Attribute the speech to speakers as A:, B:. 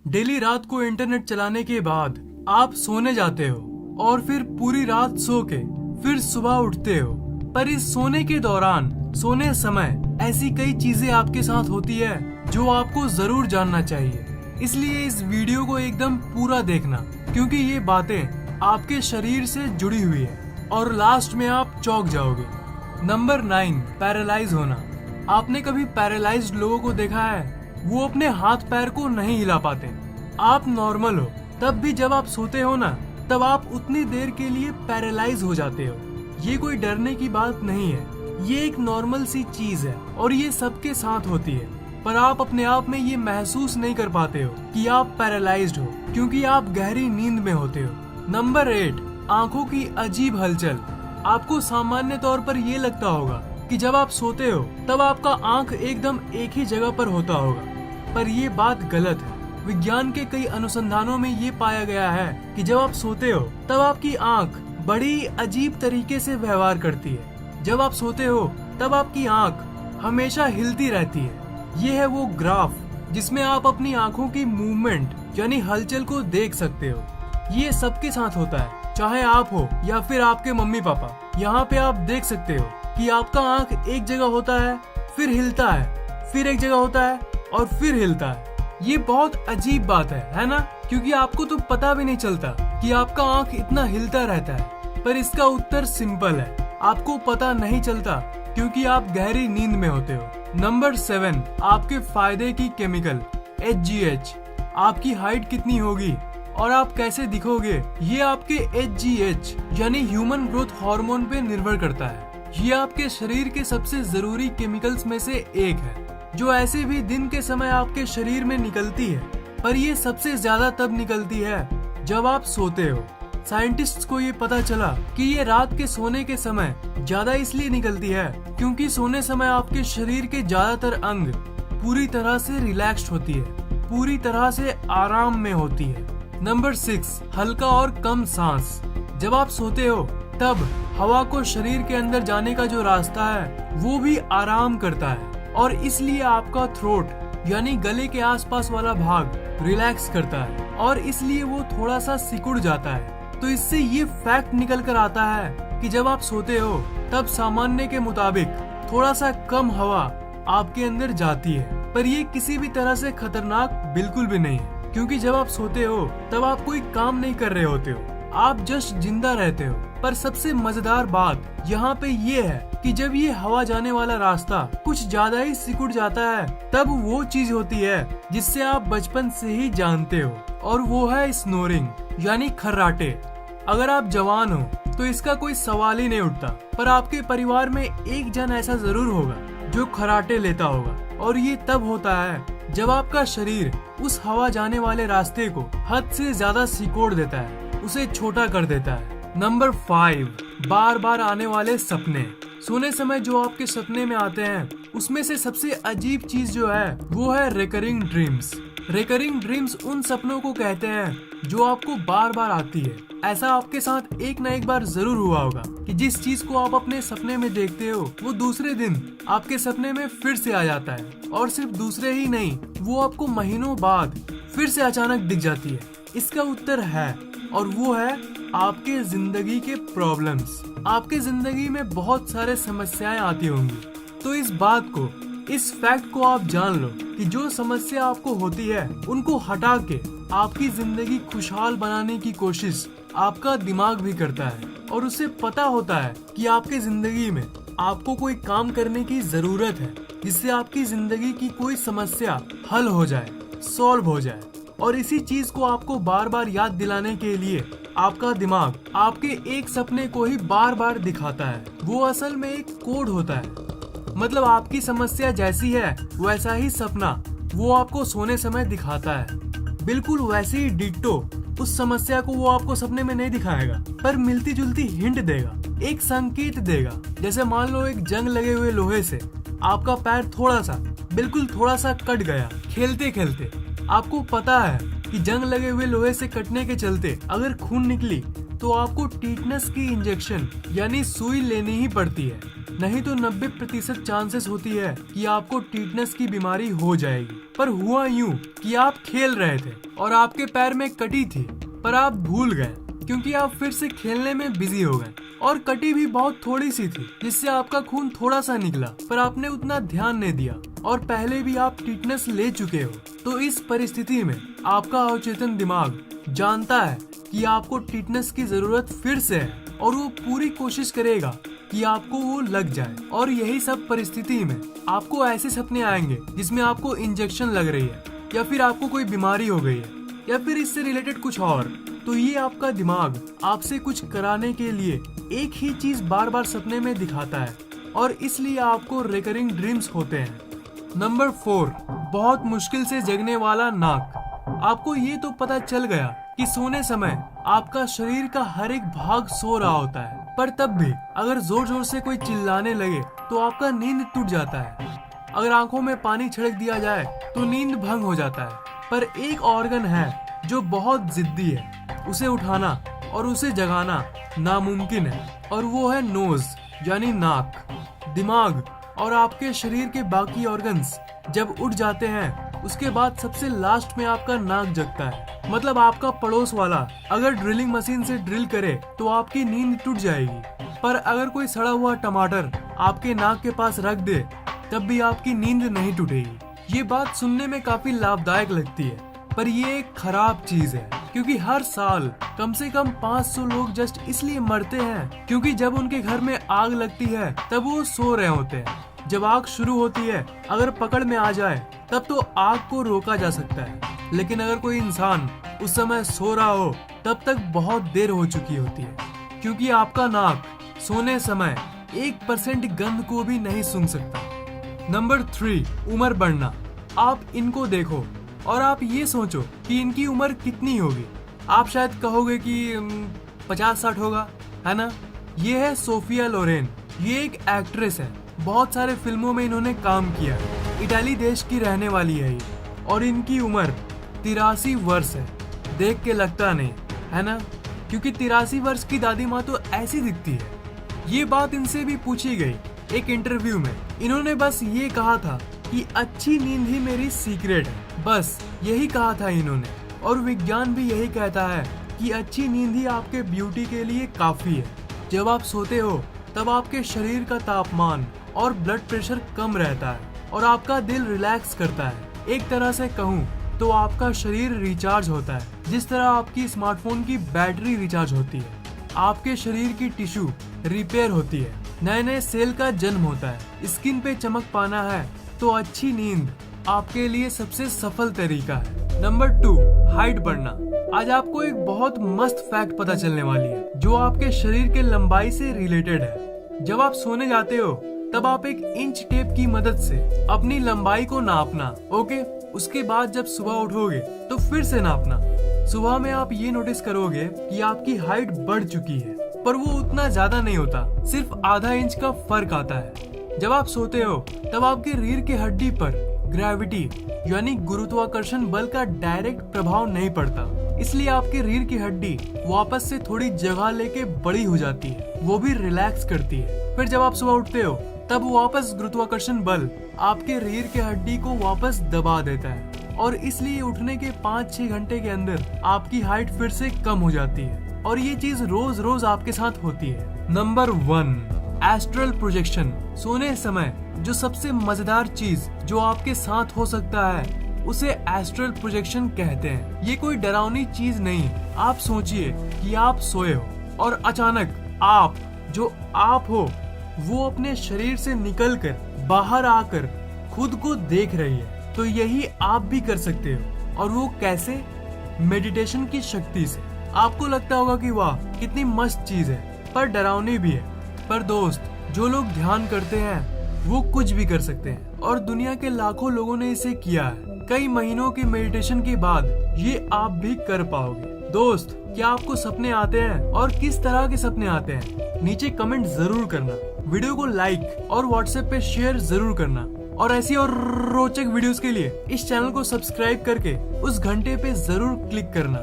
A: Daily रात को internet चलाने के बाद आप सोने जाते हो और फिर पूरी रात सो के फिर सुबह उठते हो। पर इस सोने के दौरान, सोने समय ऐसी कई चीजें आपके साथ होती है जो आपको जरूर जानना चाहिए। इसलिए इस वीडियो को एकदम पूरा देखना, क्योंकि ये बातें आपके शरीर से जुड़ी हुई है और लास्ट में आप चौंक जाओगे। नंबर 9, पैरालाइज होना। आपने कभी पैरालाइज्ड लोगों को देखा है? वो अपने हाथ पैर को नहीं हिला पाते। आप नॉर्मल हो, तब भी जब आप सोते हो ना, तब आप उतनी देर के लिए पैरालाइज हो जाते हो। ये कोई डरने की बात नहीं है, ये एक नॉर्मल सी चीज है और ये सबके साथ होती है। पर आप अपने आप में ये महसूस नहीं कर पाते हो कि आप पैरालाइज्ड हो, क्योंकि आप गहरी नींद में होते हो। नंबर 8, आंखों की अजीब हलचल। आपको सामान्य तौर पर ये लगता होगा कि जब आप सोते हो तब आपका आंख एकदम एक ही जगह पर होता होगा, पर ये बात गलत है। विज्ञान के कई अनुसंधानों में ये पाया गया है कि जब आप सोते हो तब आपकी आंख बड़ी अजीब तरीके से व्यवहार करती है। जब आप सोते हो तब आपकी आंख हमेशा हिलती रहती है। ये है वो ग्राफ जिसमें आप अपनी आंखों की मूवमेंट यानी हलचल को देख सकते हो। ये सबके साथ होता है, चाहे आप हो या फिर आपके मम्मी पापा। यहाँ पे आप देख सकते हो कि आपका आंख एक जगह होता है, फिर हिलता है, फिर एक जगह होता है और फिर हिलता है। ये बहुत अजीब बात है ना? क्योंकि आपको तो पता भी नहीं चलता कि आपका आंख इतना हिलता रहता है। पर इसका उत्तर सिंपल है, आपको पता नहीं चलता क्योंकि आप गहरी नींद में होते हो। नंबर 7, आपके फायदे की केमिकल HGH। आपकी हाइट कितनी होगी और आप कैसे दिखोगे, ये आपके HGH यानी ह्यूमन ग्रोथ हार्मोन पे निर्भर करता है। ये आपके शरीर के सबसे जरूरी केमिकल्स में से एक है, जो ऐसे भी दिन के समय आपके शरीर में निकलती है, पर ये सबसे ज्यादा तब निकलती है जब आप सोते हो। साइंटिस्ट्स को ये पता चला कि ये रात के सोने के समय ज्यादा इसलिए निकलती है क्योंकि सोने समय आपके शरीर के ज्यादातर अंग पूरी तरह से रिलैक्स्ड होती है, पूरी तरह से आराम में होती है। नंबर 6, हल्का और कम सांस। जब आप सोते हो तब हवा को शरीर के अंदर जाने का जो रास्ता है वो भी आराम करता है और इसलिए आपका थ्रोट यानी गले के आसपास वाला भाग रिलैक्स करता है और इसलिए वो थोड़ा सा सिकुड़ जाता है। तो इससे ये फैक्ट निकल कर आता है कि जब आप सोते हो तब सामान्य के मुताबिक थोड़ा सा कम हवा आपके अंदर जाती है। पर ये किसी भी तरह से खतरनाक बिल्कुल भी नहीं है, क्योंकि जब आप सोते हो तब आप कोई काम नहीं कर रहे होते हो, आप जस्ट जिंदा रहते हो। पर सबसे मजेदार बात यहाँ पे ये है कि जब ये हवा जाने वाला रास्ता कुछ ज्यादा ही सिकुड़ जाता है, तब वो चीज होती है जिससे आप बचपन से ही जानते हो, और वो है स्नोरिंग यानी खर्राटे। अगर आप जवान हो तो इसका कोई सवाल ही नहीं उठता, पर आपके परिवार में एक जन ऐसा जरूर होगा जो खर्राटे लेता होगा, और ये तब होता है जब आपका शरीर उस हवा जाने वाले रास्ते को हद से ज्यादा सिकोड़ देता है, उसे छोटा कर देता है। नंबर 5, बार बार आने वाले सपने। सोने समय जो आपके सपने में आते हैं उसमें से सबसे अजीब चीज जो है वो है रिकरिंग ड्रीम्स। रिकरिंग ड्रीम्स उन सपनों को कहते हैं जो आपको बार बार आती है। ऐसा आपके साथ एक ना एक बार जरूर हुआ होगा कि जिस चीज को आप अपने सपने में देखते हो वो दूसरे दिन आपके सपने में फिर से आ जाता है, और सिर्फ दूसरे ही नहीं, वो आपको महीनों बाद फिर से अचानक दिख जाती है। इसका उत्तर है, और वो है आपके जिंदगी के प्रॉब्लम्स। आपके जिंदगी में बहुत सारे समस्याएं आती होंगी, तो इस बात को, इस फैक्ट को आप जान लो कि जो समस्या आपको होती है उनको हटा के आपकी जिंदगी खुशहाल बनाने की कोशिश आपका दिमाग भी करता है, और उसे पता होता है कि आपके जिंदगी में आपको कोई काम करने की जरूरत है जिससे आपकी जिंदगी की कोई समस्या हल हो जाए, सॉल्व हो जाए। और इसी चीज को आपको बार बार याद दिलाने के लिए आपका दिमाग आपके एक सपने को ही बार बार दिखाता है। वो असल में एक कोड होता है, मतलब आपकी समस्या जैसी है वैसा ही सपना वो आपको सोने समय दिखाता है। बिल्कुल वैसे ही डिट्टो उस समस्या को वो आपको सपने में नहीं दिखाएगा, पर मिलती जुलती हिंट देगा, एक संकेत देगा। जैसे मान लो एक जंग लगे हुए लोहे से आपका पैर थोड़ा सा, बिल्कुल थोड़ा सा कट गया खेलते खेलते। आपको पता है कि जंग लगे हुए लोहे से कटने के चलते अगर खून निकली तो आपको टीटनस की इंजेक्शन यानी सुई लेनी ही पड़ती है। नहीं तो 90% चांसेस होती है कि आपको टीटनेस की बीमारी हो जाएगी। पर हुआ यूं कि आप खेल रहे थे और आपके पैर में कटी थी, पर आप भूल गए क्योंकि आप फिर से खेलने में बिजी हो गए। और कटी भी बहुत थोड़ी सी थी, जिससे आपका खून थोड़ा सा निकला, पर आपने उतना ध्यान नहीं दिया और पहले भी आप टीटनेस ले चुके हो। तो इस परिस्थिति में आपका अवचेतन दिमाग जानता है कि आपको टीटनेस की जरूरत फिर से है और वो पूरी कोशिश करेगा कि आपको वो लग जाए। और यही सब परिस्थिति में आपको ऐसे सपने आएंगे जिसमें आपको इंजेक्शन लग रही है, या फिर आपको कोई बीमारी हो गई है, या फिर इससे रिलेटेड कुछ और। तो ये आपका दिमाग आपसे कुछ कराने के लिए एक ही चीज बार बार सपने में दिखाता है, और इसलिए आपको रिकरिंग ड्रीम्स होते हैं। नंबर 4, बहुत मुश्किल से जगने वाला नाक। आपको ये तो पता चल गया कि सोने समय आपका शरीर का हर एक भाग सो रहा होता है, पर तब भी अगर जोर जोर से कोई चिल्लाने लगे तो आपका नींद टूट जाता है। अगर आंखों में पानी छिड़क दिया जाए तो नींद भंग हो जाता है। पर एक ऑर्गन है जो बहुत जिद्दी है, उसे उठाना और उसे जगाना नामुमकिन है, और वो है नोज यानी नाक। दिमाग और आपके शरीर के बाकी ऑर्गन्स जब उठ जाते हैं, उसके बाद सबसे लास्ट में आपका नाक जगता है। मतलब आपका पड़ोस वाला अगर ड्रिलिंग मशीन से ड्रिल करे तो आपकी नींद टूट जाएगी, पर अगर कोई सड़ा हुआ टमाटर आपके नाक के पास रख दे तब भी आपकी नींद नहीं टूटेगी। ये बात सुनने में काफी लाभदायक लगती है, पर ये एक खराब चीज है, क्योंकि हर साल कम से कम 500 लोग जस्ट इसलिए मरते हैं क्योंकि जब उनके घर में आग लगती है तब वो सो रहे होते हैं। जब आग शुरू होती है, अगर पकड़ में आ जाए तब तो आग को रोका जा सकता है, लेकिन अगर कोई इंसान उस समय सो रहा हो तब तक बहुत देर हो चुकी होती है, क्योंकि आपका नाक सोने समय 1% गंध को भी नहीं सूंघ सकता। नंबर 3, उम्र बढ़ना। आप इनको देखो और आप ये सोचो कि इनकी उम्र कितनी होगी। आप शायद कहोगे कि 50-60 होगा, है ना। ये है सोफिया लोरेन। ये एक एक्ट्रेस है, बहुत सारे फिल्मों में इन्होंने काम किया है। इटाली देश की रहने वाली है ये, और इनकी उम्र 83 वर्ष है। देख के लगता नहीं, है ना, क्योंकि 83 वर्ष की दादी माँ तो ऐसी दिखती है। ये बात इनसे भी पूछी गई एक इंटरव्यू में। इन्होंने बस ये कहा था कि अच्छी नींद ही मेरी सीक्रेट है, बस यही कहा था इन्होंने। और विज्ञान भी यही कहता है कि अच्छी नींद ही आपके ब्यूटी के लिए काफी है। जब आप सोते हो तब आपके शरीर का तापमान और ब्लड प्रेशर कम रहता है और आपका दिल रिलैक्स करता है। एक तरह से कहूँ तो आपका शरीर रिचार्ज होता है, जिस तरह आपकी स्मार्टफोन की बैटरी रिचार्ज होती है। आपके शरीर की टिश्यू रिपेयर होती है, नए नए सेल का जन्म होता है। स्किन पे चमक पाना है तो अच्छी नींद आपके लिए सबसे सफल तरीका है। नंबर 2, हाइट बढ़ना। आज आपको एक बहुत मस्त फैक्ट पता चलने वाली है जो आपके शरीर के लंबाई से रिलेटेड है। जब आप सोने जाते हो तब आप एक इंच टेप की मदद से अपनी लंबाई को नापना, ओके। उसके बाद जब सुबह उठोगे तो फिर से नापना। सुबह में आप ये नोटिस करोगे कि आपकी हाइट बढ़ चुकी है, पर वो उतना ज्यादा नहीं होता, सिर्फ आधा इंच का फर्क आता है। जब आप सोते हो तब आपके रीढ़ की हड्डी पर ग्रेविटी यानी गुरुत्वाकर्षण बल का डायरेक्ट प्रभाव नहीं पड़ता, इसलिए आपके रीढ़ की हड्डी वापस से थोड़ी जगह लेके बड़ी हो जाती है, वो भी रिलैक्स करती है। फिर जब आप सुबह उठते हो तब वापस गुरुत्वाकर्षण बल आपके रीढ़ की हड्डी को वापस दबा देता है, और इसलिए उठने के 5-6 घंटे के अंदर आपकी हाइट फिर से कम हो जाती है। और ये चीज रोज रोज आपके साथ होती है। Number 1, astral projection. सोने समय जो सबसे मजेदार चीज जो आपके साथ हो सकता है उसे एस्ट्रल प्रोजेक्शन कहते हैं। ये कोई डरावनी चीज नहीं। आप सोचिए कि आप सोए हो और अचानक आप जो आप हो वो अपने शरीर से निकलकर बाहर आकर खुद को देख रही है। तो यही आप भी कर सकते हो। और वो कैसे? मेडिटेशन की शक्ति से। आपको लगता होगा कि वाह कितनी मस्त चीज है, पर डरावनी भी है। पर दोस्त, जो लोग ध्यान करते हैं वो कुछ भी कर सकते हैं, और दुनिया के लाखों लोगों ने इसे किया है। कई महीनों की मेडिटेशन के बाद ये आप भी कर पाओगे। दोस्त, क्या आपको सपने आते हैं और किस तरह के सपने आते हैं? नीचे कमेंट जरूर करना, वीडियो को लाइक और व्हाट्सएप पे शेयर जरूर करना, और ऐसी और रोचक वीडियोस के लिए इस चैनल को सब्सक्राइब करके उस घंटे पे जरूर क्लिक करना।